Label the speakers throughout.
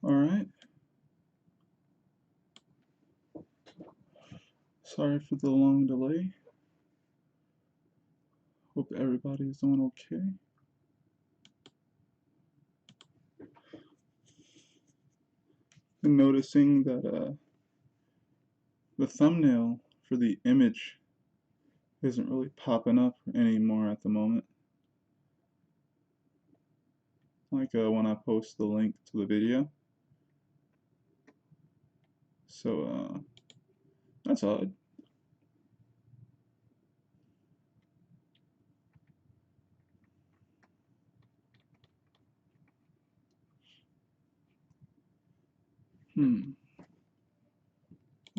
Speaker 1: Alright, sorry for the long delay. Hope everybody's doing okay. Been noticing that the thumbnail for the image isn't really popping up anymore at the moment. Like when I post the link to the video. So that's odd.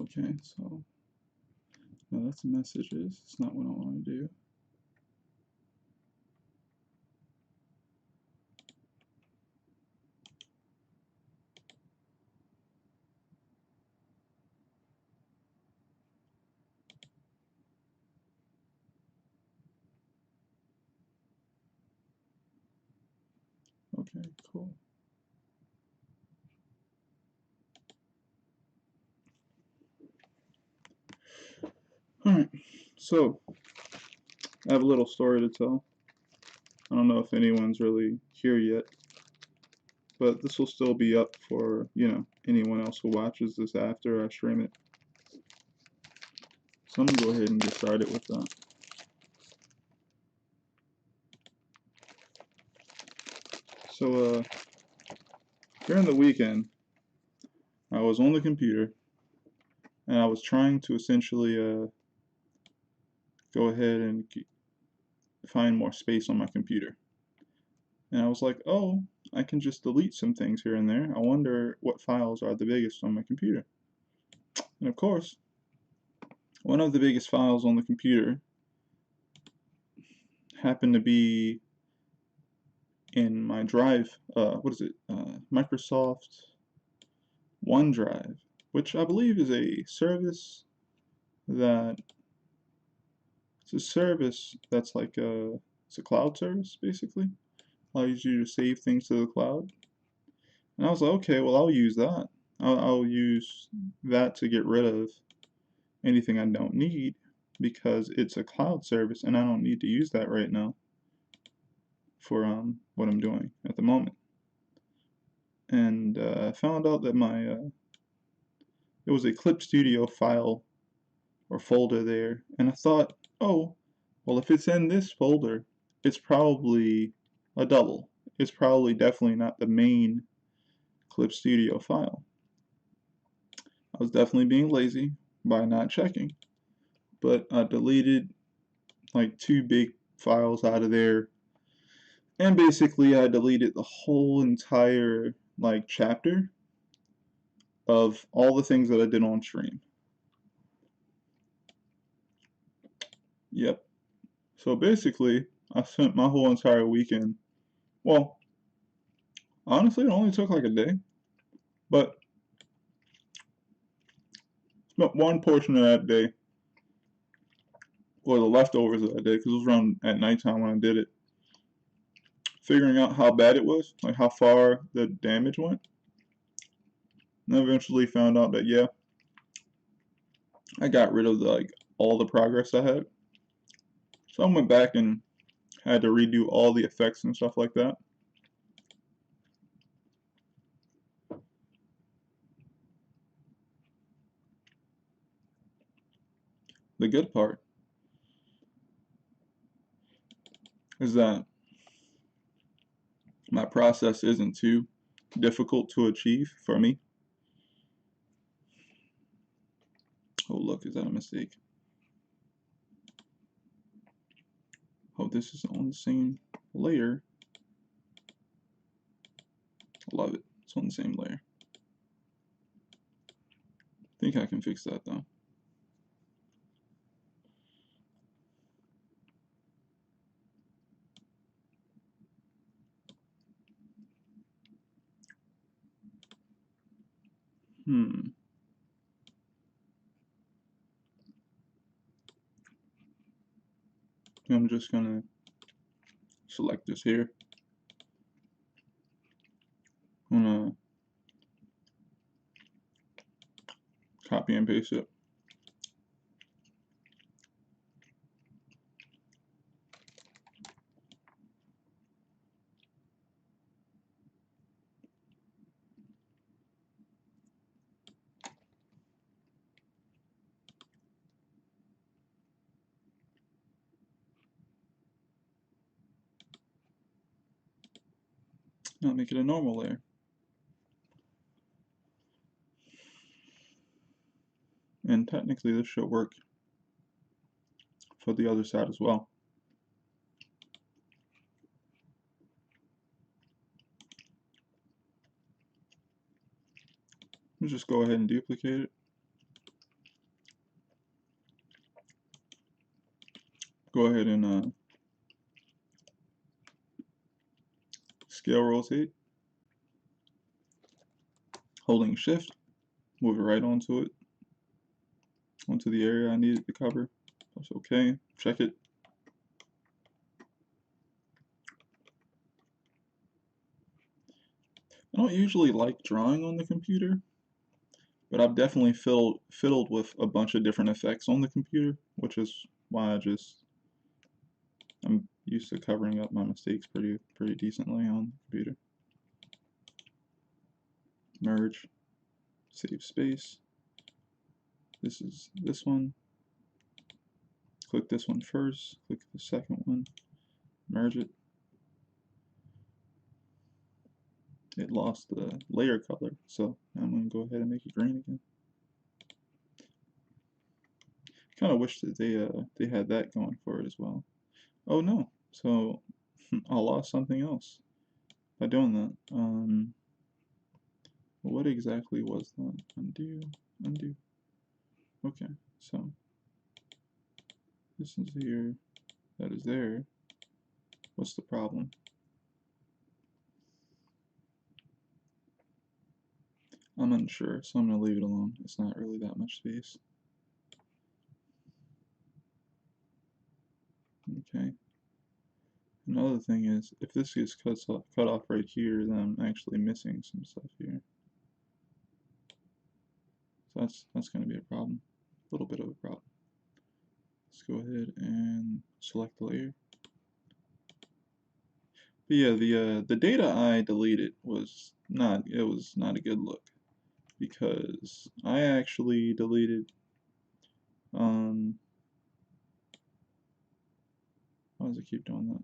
Speaker 1: Okay, so no, that's messages. It's not what I want to do. Okay, cool. Alright, so I have a little story to tell. I don't know if anyone's really here yet, but this will still be up for, anyone else who watches this after I stream it. So I'm gonna go ahead and get started with that. So, during the weekend, I was on the computer, and I was trying to essentially, go ahead and find more space on my computer. And I was like, oh, I can just delete some things here and there. I wonder what files are the biggest on my computer. And of course, one of the biggest files on the computer happened to be in my drive, Microsoft OneDrive, which I believe is a service that that's like it's a cloud service basically. Allows you to save things to the cloud. And I was like, okay, well I'll use that. I'll use that to get rid of anything I don't need because it's a cloud service and I don't need to use that right now for what I'm doing at the moment. And I found out that it was a Clip Studio file or folder there, and I thought, oh, well, if it's in this folder, it's probably a double. It's probably definitely not the main Clip Studio file. I was definitely being lazy by not checking, but I deleted like 2 big files out of there, and basically I deleted the whole entire like chapter of all the things that I did on stream. Yep. So basically, I spent my whole entire weekend. Well, honestly, it only took like a day, but spent one portion of that day, or the leftovers of that day, because it was around at nighttime when I did it, figuring out how bad it was, like how far the damage went. And I eventually found out that yeah, I got rid of all the progress I had. So I went back and had to redo all the effects and stuff like that. The good part is that my process isn't too difficult to achieve for me. Oh look, is that a mistake? Oh, this is on the same layer. I love it. It's on the same layer. I think I can fix that though. I'm just gonna select this here. I'm gonna copy and paste it. Now make it a normal layer. And technically this should work for the other side as well. Let's just go ahead and duplicate it. Go ahead and scale rotate. Holding shift, move it right onto it, onto the area I needed to cover. That's okay. Check it. I don't usually like drawing on the computer, but I've definitely fiddled with a bunch of different effects on the computer, which is why I'm used to covering up my mistakes pretty decently on the computer. Merge, save space. This is this one. Click this one first, click the second one, merge it. It lost the layer color, so I'm going to go ahead and make it green again. Kind of wish that they had that going for it as well. Oh no, so I lost something else by doing that. What exactly was that? Undo, undo. Okay, so this is here, that is there. What's the problem? I'm unsure, so I'm going to leave it alone. It's not really that much space. Okay. Another thing is, if this gets cut off right here, then I'm actually missing some stuff here. So that's going to be a problem. A little bit of a problem. Let's go ahead and select the layer. But yeah, the data I deleted was not a good look, because I actually deleted why does it keep doing that?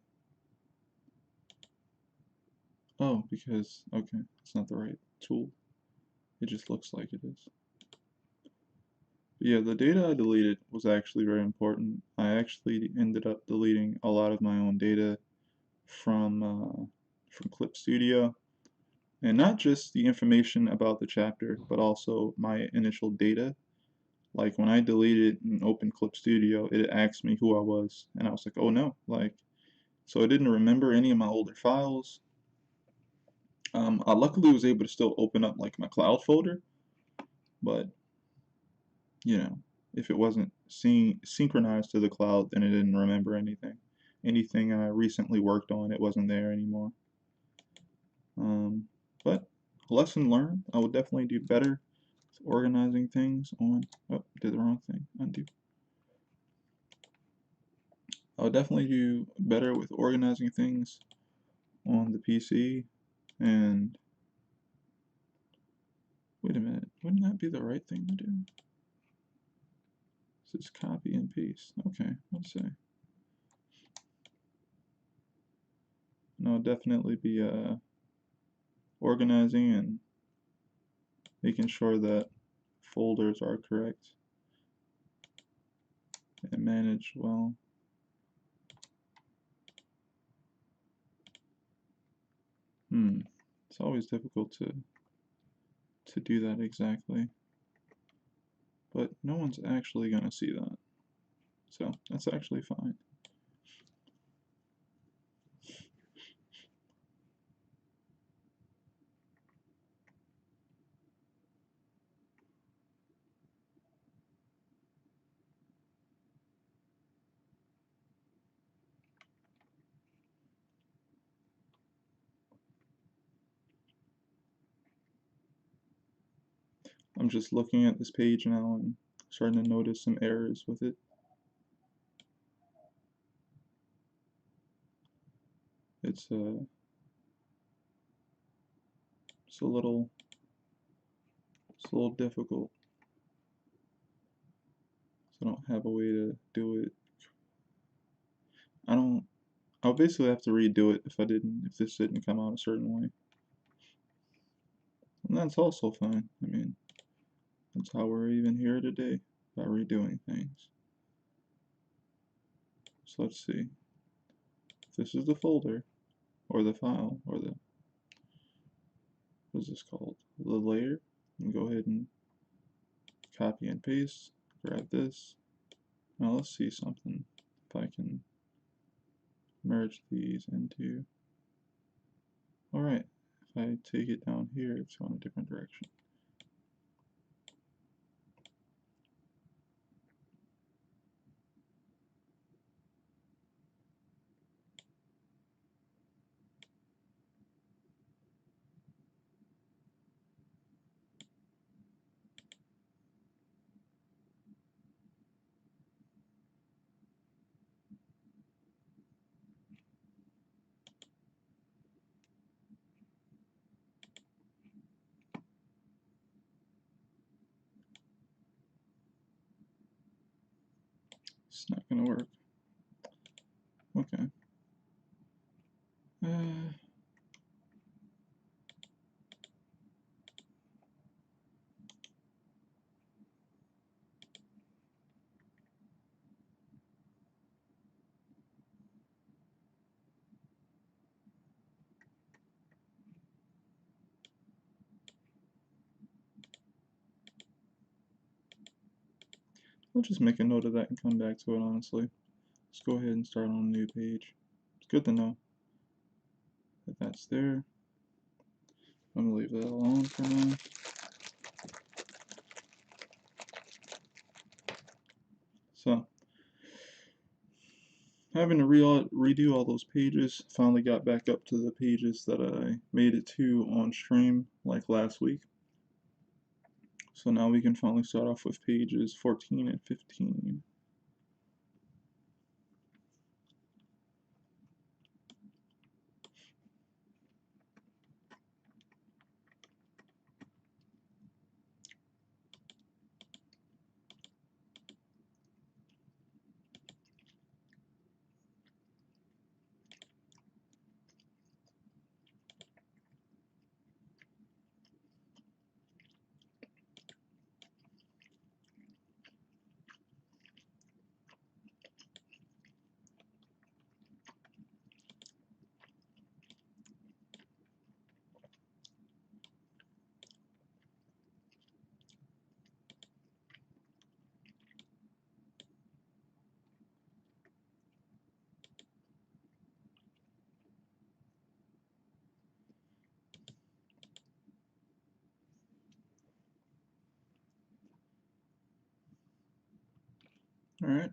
Speaker 1: Oh, because okay, it's not the right tool. It just looks like it is. But yeah, the data I deleted was actually very important. I actually ended up deleting a lot of my own data from Clip Studio. And not just the information about the chapter, but also my initial data. Like when I deleted and opened Clip Studio, it asked me who I was, and I was like, oh no, like, so I didn't remember any of my older files. I luckily was able to still open up like my cloud folder, but you know, if it wasn't synchronized to the cloud, then it didn't remember anything. Anything I recently worked on, it wasn't there anymore. But lesson learned, I would definitely do better organizing things on, oh, did the wrong thing, undo. I would definitely do better with organizing things on the PC, and wait a minute, wouldn't that be the right thing to do? This is copy and paste, okay, let's see. No, definitely be organizing and making sure that folders are correct and managed well. It's always difficult to do that exactly, but no one's actually gonna see that, so that's actually fine. I'm just looking at this page now and starting to notice some errors with it. It's a little difficult. So I don't have a way to do it. I'll basically have to redo it if this didn't come out a certain way. And that's also fine. I mean, that's how we're even here today, by redoing things. So let's see. This is the folder, or the file, or the, what is this called? The layer. And go ahead and copy and paste, grab this. Now let's see something. If I can merge these into, alright, if I take it down here, it's going a different direction. It's not going to work. Okay. I'll just make a note of that and come back to it, honestly. Let's go ahead and start on a new page. It's good to know that that's there. I'm going to leave that alone for now. So, having to redo all those pages, finally got back up to the pages that I made it to on stream like last week. So now we can finally start off with pages 14 and 15. Alright,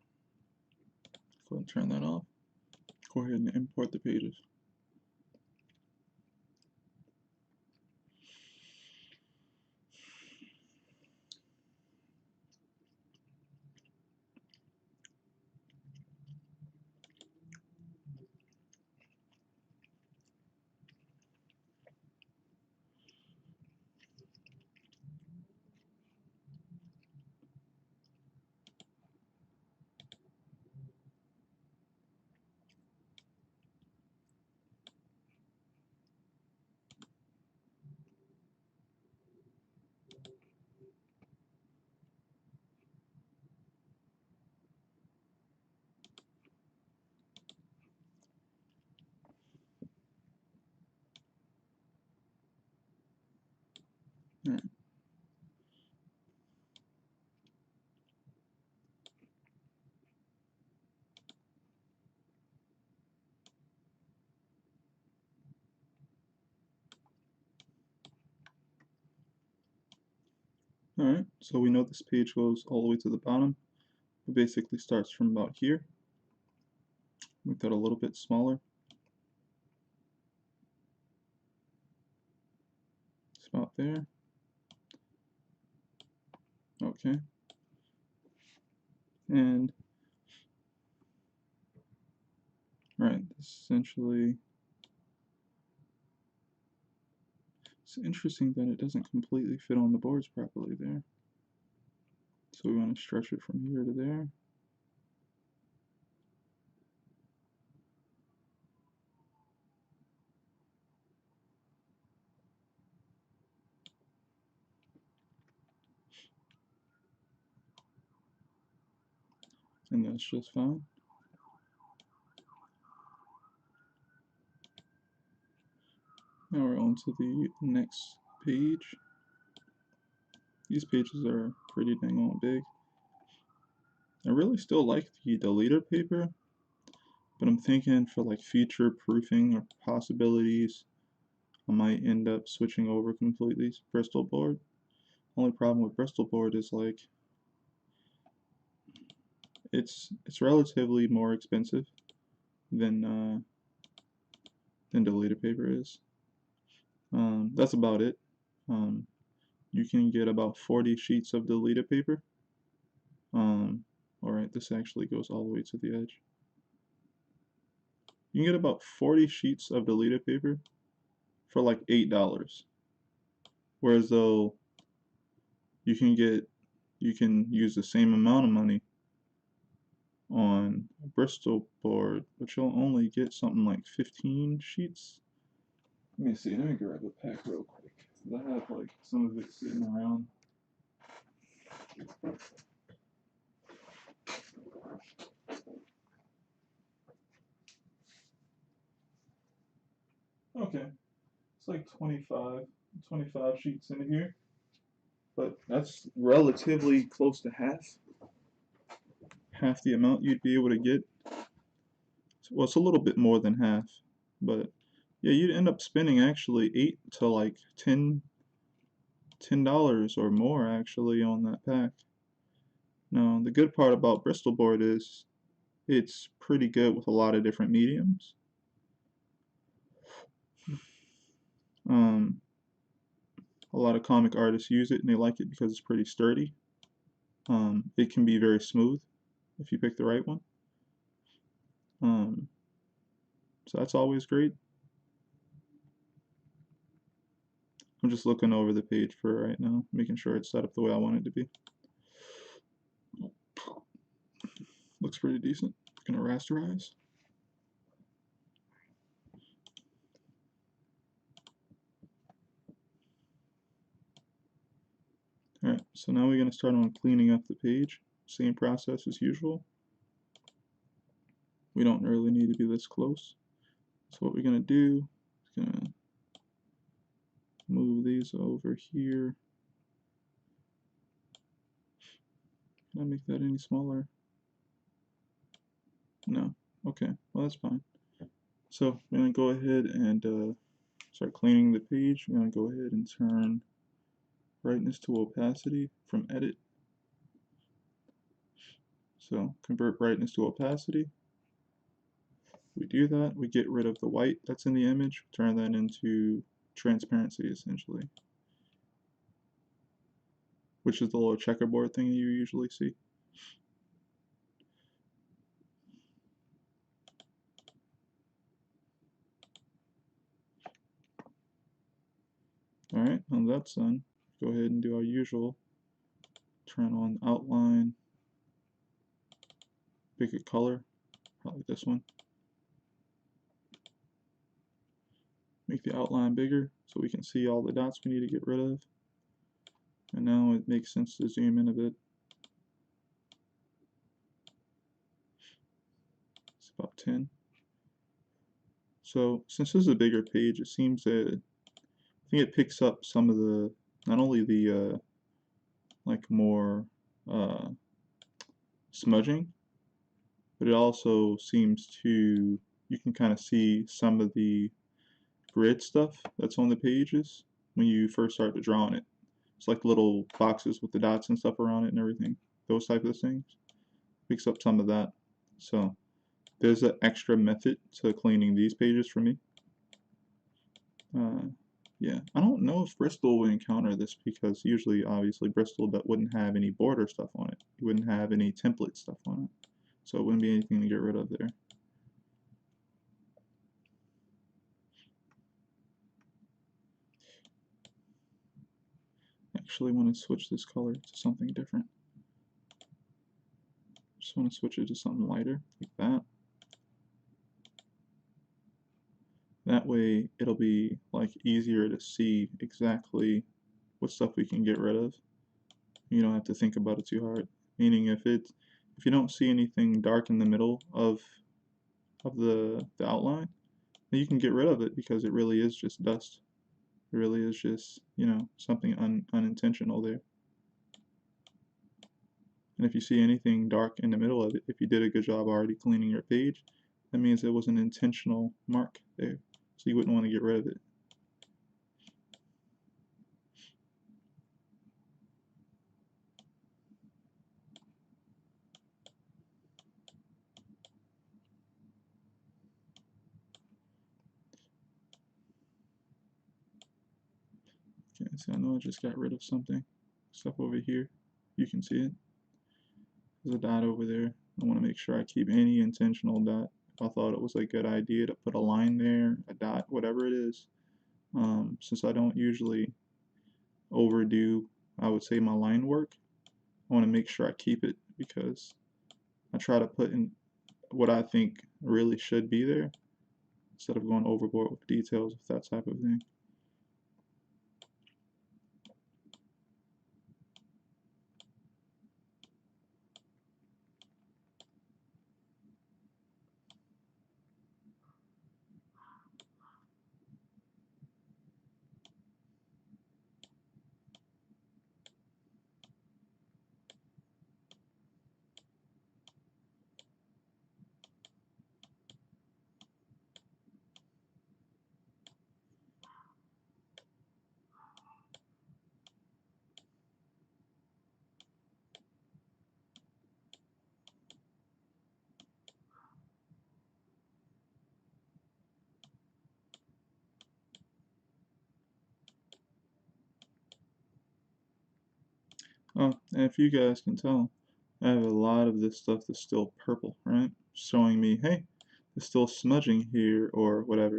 Speaker 1: go ahead and turn that off. Go ahead and import the pages. Alright. Alright, so we know this page goes all the way to the bottom. It basically starts from about here. Make that a little bit smaller. It's about there. Okay. And right, this essentially, it's interesting that it doesn't completely fit on the boards properly there. So we want to stretch it from here to there. And that's just fine. Now we're on to the next page. These pages are pretty dang on big. I really still like the deleter paper, but I'm thinking for like future proofing or possibilities, I might end up switching over completely to Bristol board. Only problem with Bristol board is like it's relatively more expensive than deleter paper is. That's about it. You can get about 40 sheets of deleter paper. Alright, this actually goes all the way to the edge. You can get about 40 sheets of deleter paper for like $8. Whereas though you can use the same amount of money on a Bristol board, but you'll only get something like 15 sheets. Let me see, let me grab a pack real quick. I have like some of it sitting around. Okay, it's like 25 sheets in here, but that's relatively close to half the amount you'd be able to get. Well, it's a little bit more than half, but yeah, you'd end up spending actually $8 to like $10 or more actually on that pack. Now, the good part about Bristol board is it's pretty good with a lot of different mediums. A lot of comic artists use it and they like it because it's pretty sturdy. It can be very smooth if you pick the right one. So that's always great. I'm just looking over the page for right now, making sure it's set up the way I want it to be. Looks pretty decent. Gonna rasterize. Alright, so now we're gonna start on cleaning up the page. Same process as usual. We don't really need to be this close. So what we're gonna do is gonna move these over here. Can I make that any smaller? No. Okay, well that's fine. So we're gonna go ahead and start cleaning the page. We're gonna go ahead and turn brightness to opacity from edit. So convert brightness to opacity. We do that, we get rid of the white that's in the image, turn that into transparency essentially, which is the little checkerboard thing you usually see. Alright, now that's done, go ahead and do our usual. Turn on outline, pick a color, probably this one. Make the outline bigger so we can see all the dots we need to get rid of. And now it makes sense to zoom in a bit. It's about 10. So since this is a bigger page, it seems that I think it picks up some of the, not only the like more smudging, but it also seems to, you can kind of see some of the grid stuff that's on the pages when you first start to draw on it. It's like little boxes with the dots and stuff around it and everything. Those type of things. Picks up some of that. So there's an extra method to cleaning these pages for me. Yeah, I don't know if Bristol will encounter this because usually, obviously, Bristol that wouldn't have any border stuff on it. You wouldn't have any template stuff on it. So it wouldn't be anything to get rid of there. Actually want to switch this color to something different. Just want to switch it to something lighter, like that. That way it'll be like easier to see exactly what stuff we can get rid of. You don't have to think about it too hard. Meaning if you don't see anything dark in the middle of the outline, then you can get rid of it because it really is just dust. It really is just, something unintentional there. And if you see anything dark in the middle of it, if you did a good job already cleaning your page, that means it was an intentional mark there. So you wouldn't want to get rid of it. Okay, so I know I just got rid of something. Stuff over here. You can see it. There's a dot over there. I want to make sure I keep any intentional dot. If I thought it was a good idea to put a line there, a dot, whatever it is. Since I don't usually overdo, I would say, my line work, I want to make sure I keep it because I try to put in what I think really should be there instead of going overboard with details of that type of thing. Oh, and if you guys can tell, I have a lot of this stuff that's still purple, right? Showing me, hey, there's still smudging here or whatever.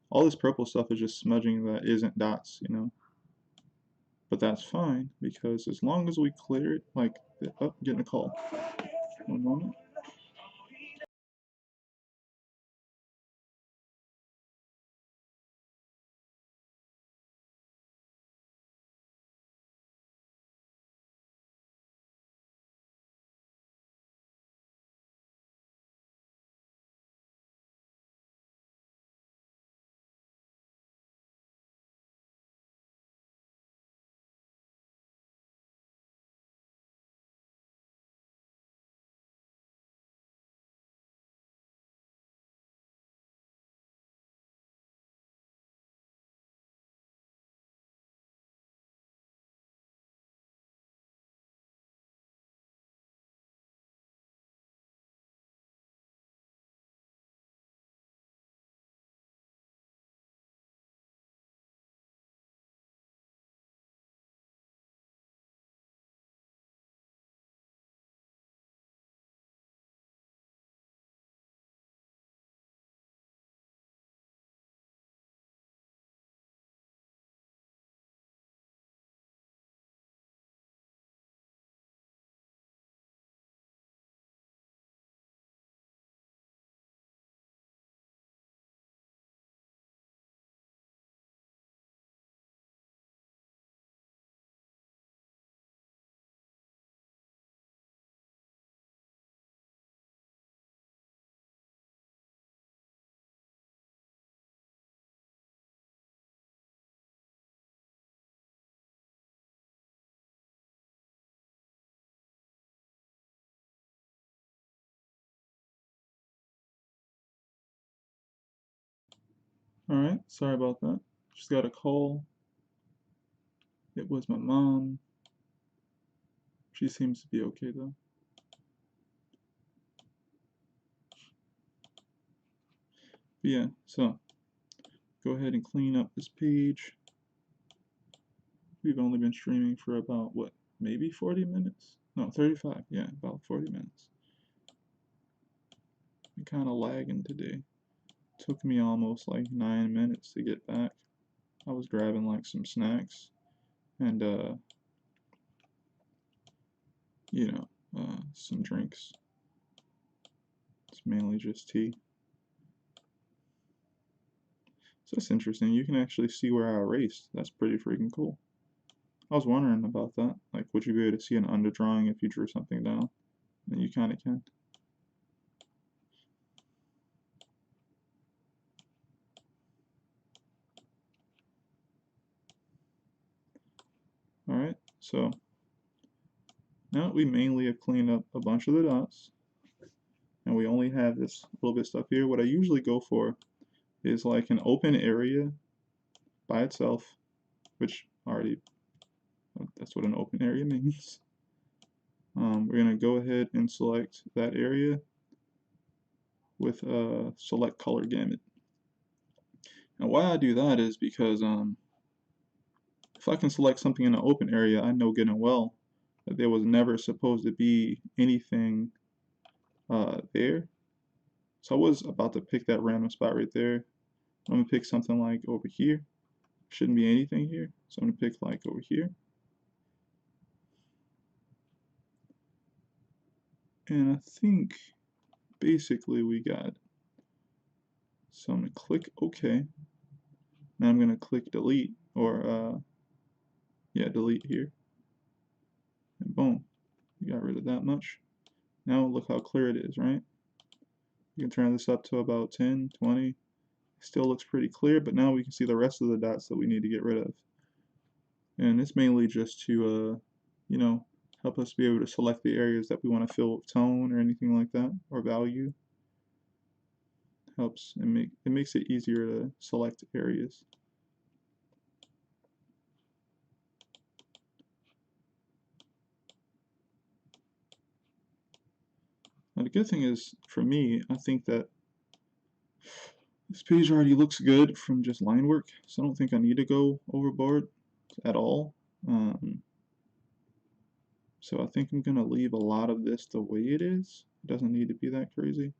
Speaker 1: All this purple stuff is just smudging that isn't dots. But that's fine because as long as we clear it, like, oh, getting a call. One moment. Alright, sorry about that. Just got a call. It was my mom. She seems to be okay though. But yeah, so go ahead and clean up this page. we've only been streaming for about, what, maybe 40 minutes? No, 35. Yeah, about 40 minutes. I'm kind of lagging today. Took me almost like 9 minutes to get back. I was grabbing like some snacks and some drinks. It's mainly just tea. So that's interesting. You can actually see where I erased. That's pretty freaking cool. I was wondering about that. Like, would you be able to see an underdrawing if you drew something down? And you kind of can. Alright, so now we mainly have cleaned up a bunch of the dots. And we only have this little bit of stuff here. What I usually go for is like an open area by itself, which already, that's what an open area means. We're going to go ahead and select that area with select color gamut. And why I do that is because if I can select something in an open area, I know good and well that there was never supposed to be anything there. So I was about to pick that random spot right there. I'm going to pick something like over here. Shouldn't be anything here. So I'm going to pick like over here. And I think basically we got it. So I'm going to click OK. Now I'm going to click delete or delete here. And boom, we got rid of that much. Now look how clear it is, right? You can turn this up to about 10, 20. It still looks pretty clear, but now we can see the rest of the dots that we need to get rid of. And it's mainly just to, help us be able to select the areas that we want to fill with tone or anything like that, or value. Helps and it makes it easier to select areas. Now the good thing is, for me, I think that this page already looks good from just line work, so I don't think I need to go overboard at all. So I think I'm going to leave a lot of this the way it is. It doesn't need to be that crazy.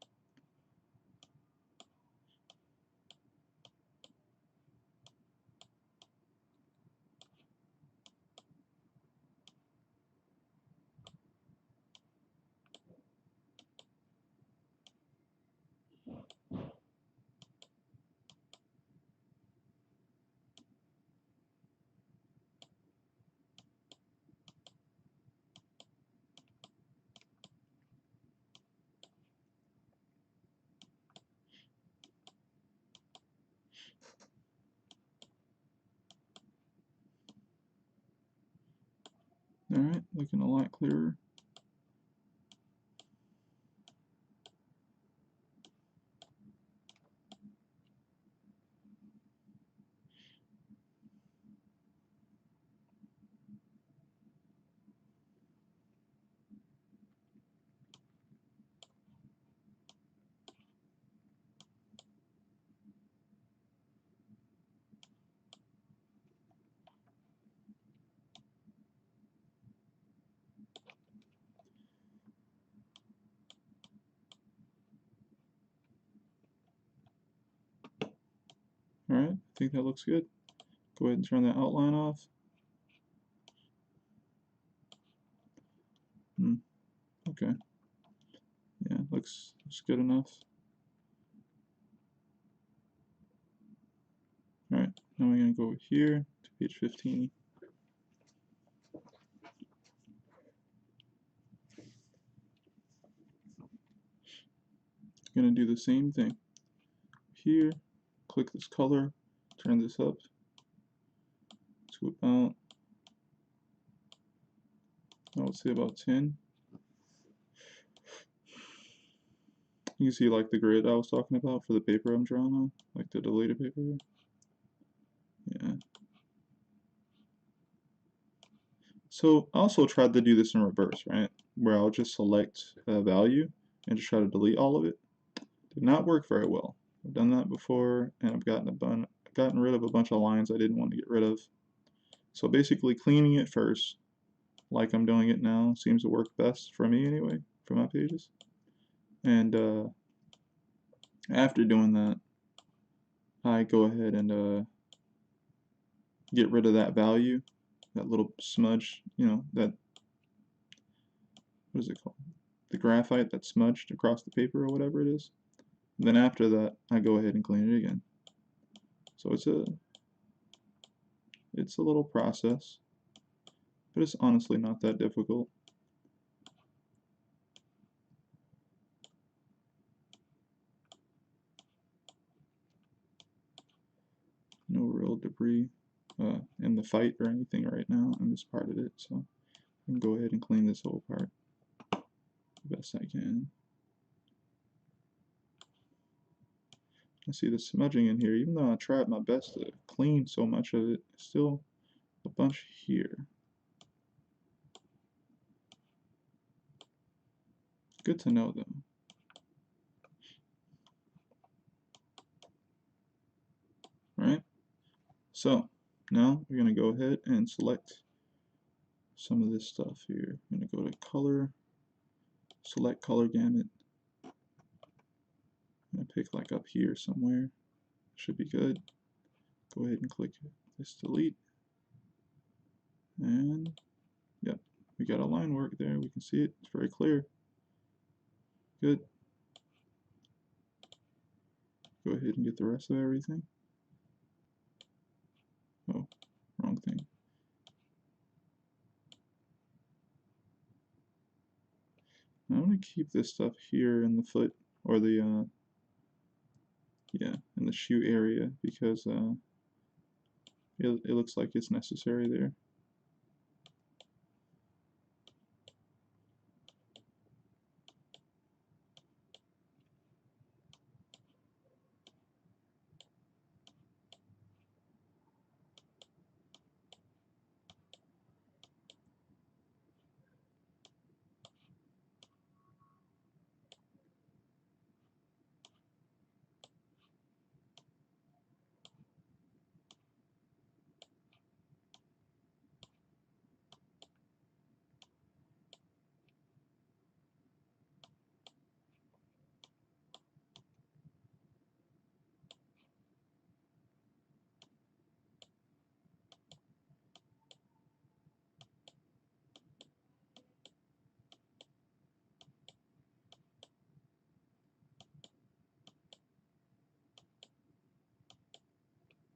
Speaker 1: Alright, looking a lot clearer. Alright, I think that looks good. Go ahead and turn that outline off. Okay. Yeah, looks good enough. Alright, now we're going to go over here to page 15. Going to do the same thing. Here, click this color, turn this up to about, I would say about 10. You can see like the grid I was talking about for the paper I'm drawing on, like the deleted paper. Yeah. So I also tried to do this in reverse, right? Where I'll just select a value and just try to delete all of it. Did not work very well. I've done that before, and I've gotten rid of a bunch of lines I didn't want to get rid of. So basically cleaning it first, like I'm doing it now, seems to work best for me anyway, for my pages. And after doing that, I go ahead and get rid of that value, that little smudge, you know, that, what is it called? The graphite that's smudged across the paper or whatever it is. And then after that, I go ahead and clean it again. So it's a little process, but it's honestly not that difficult. No real debris in the fight or anything right now on this part of it, so I can go ahead and clean this whole part the best I can. I see the smudging in here, even though I tried my best to clean so much of it, still a bunch here. Good to know though. Right? So now we're going to go ahead and select some of this stuff here. I'm going to go to color, select color gamut. I'm going to pick like up here somewhere. Should be good. Go ahead and click this delete. And yep, we got a line work there. We can see it. It's very clear. Good. Go ahead and get the rest of everything. Oh, wrong thing. I'm going to keep this stuff here in the foot, or the, yeah, in the shoe area, because it looks like it's necessary there.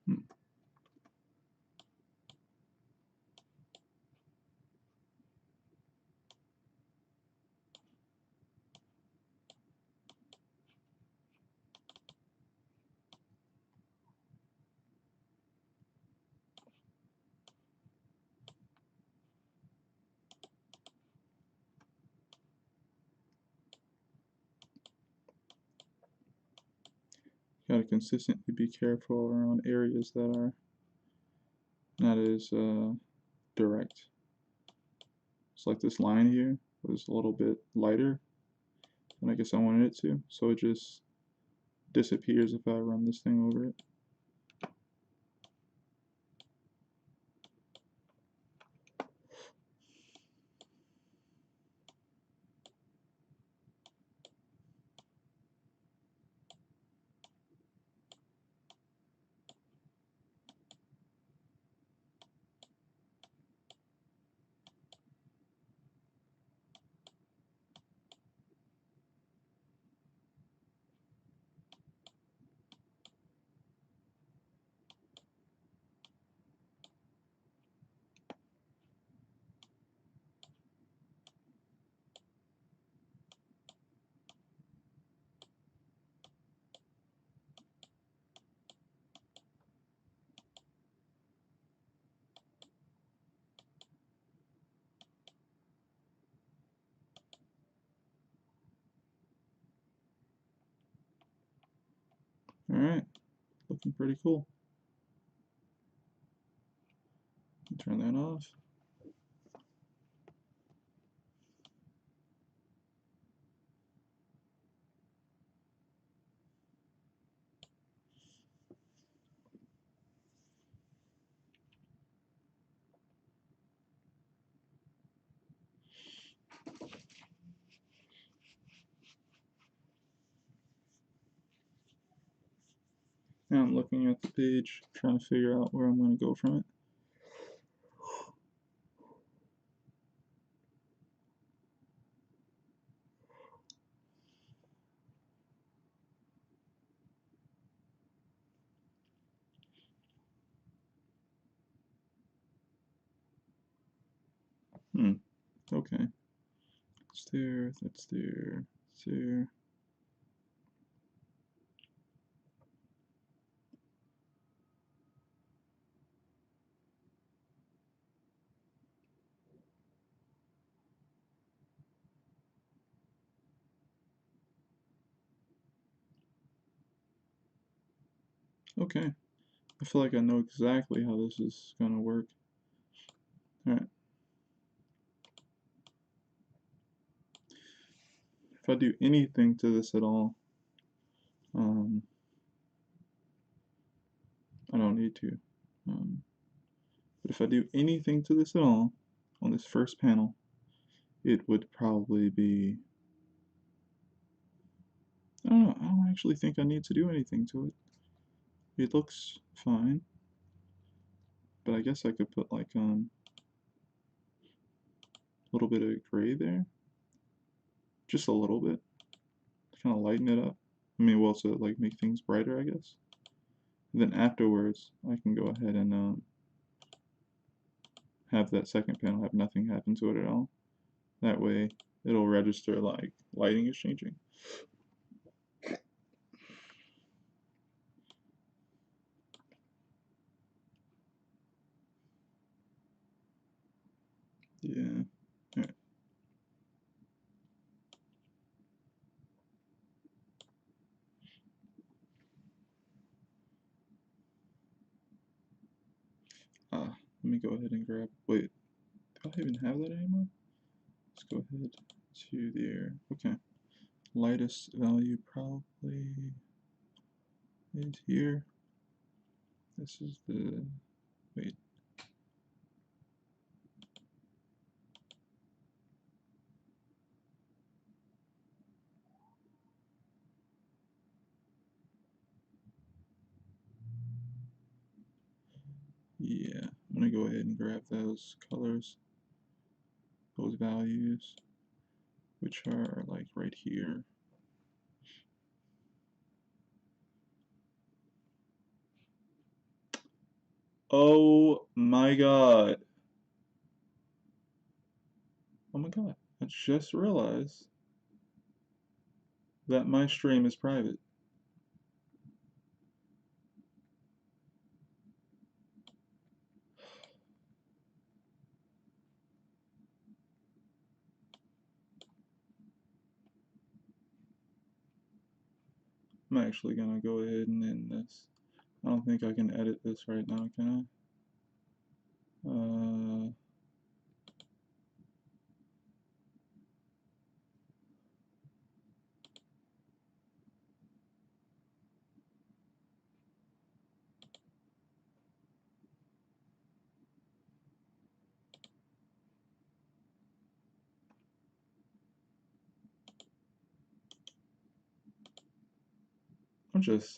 Speaker 1: Hmm. Gotta consistently be careful around areas that are not as direct. It's like this line here was a little bit lighter than I guess I wanted it to, so it just disappears if I run this thing over it. Alright, looking pretty cool. Turn that off. Now I'm looking at the page, trying to figure out where I'm going to go from it. Okay. That's there, that's there, that's there. Okay. I feel like I know exactly how this is going to work. Alright. If I do anything to this at all, I don't need to. But if I do anything to this at all, on this first panel, it would probably be... I don't know, I don't actually think I need to do anything to it. It looks fine. But I guess I could put like a little bit of gray there. Just a little bit. To kind of lighten it up. I mean, well, to like make things brighter, I guess. And then afterwards, I can go ahead and have that second panel have nothing happen to it at all. That way, it'll register like lighting is changing. Yeah. Alright. Let me go ahead and grab. Wait, do I even have that anymore? Let's go ahead to there. Okay. Lightest value probably is here. This is the. Wait. Yeah, I'm gonna go ahead and grab those colors, those values, which are like right here. Oh my god. Oh my god. I just realized that my stream is private. I'm actually gonna go ahead and end this. I don't think I can edit this right now, can I?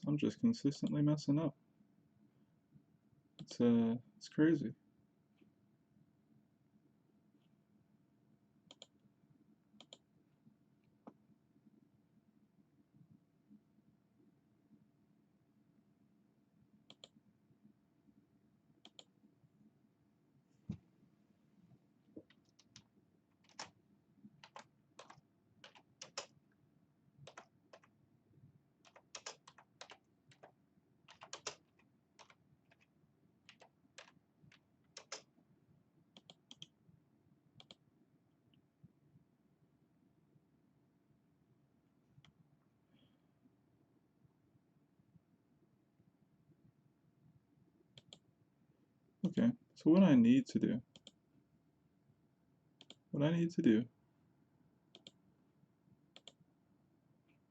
Speaker 1: I'm just consistently messing up. It's crazy. Okay, so what I need to do